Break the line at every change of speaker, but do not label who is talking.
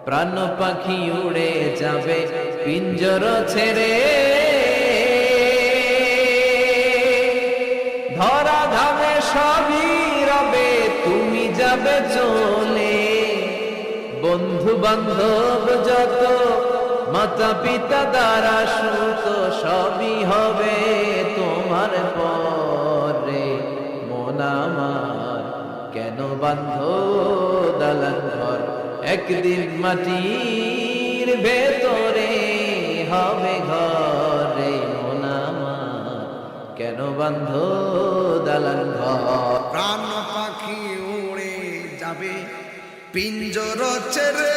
প্রাণ পাখি উড়ে যাবে পিঞ্জর ছেড়ে, ধরা ধামে সবই রবে তুমি যাবে চলে। বন্ধু বান্ধব যত মাতা পিতা দ্বারা সুত সবই হবে তোমার পরে। মন আমার কেন বান্ধ দালান ঘর, একদিন মাটির ভেতরে হবে ঘরে। মন আমার কেন বান্ধ দালান ঘর।
প্রাণ পাখি উড়ে যাবে পিঞ্জর ছেড়ে,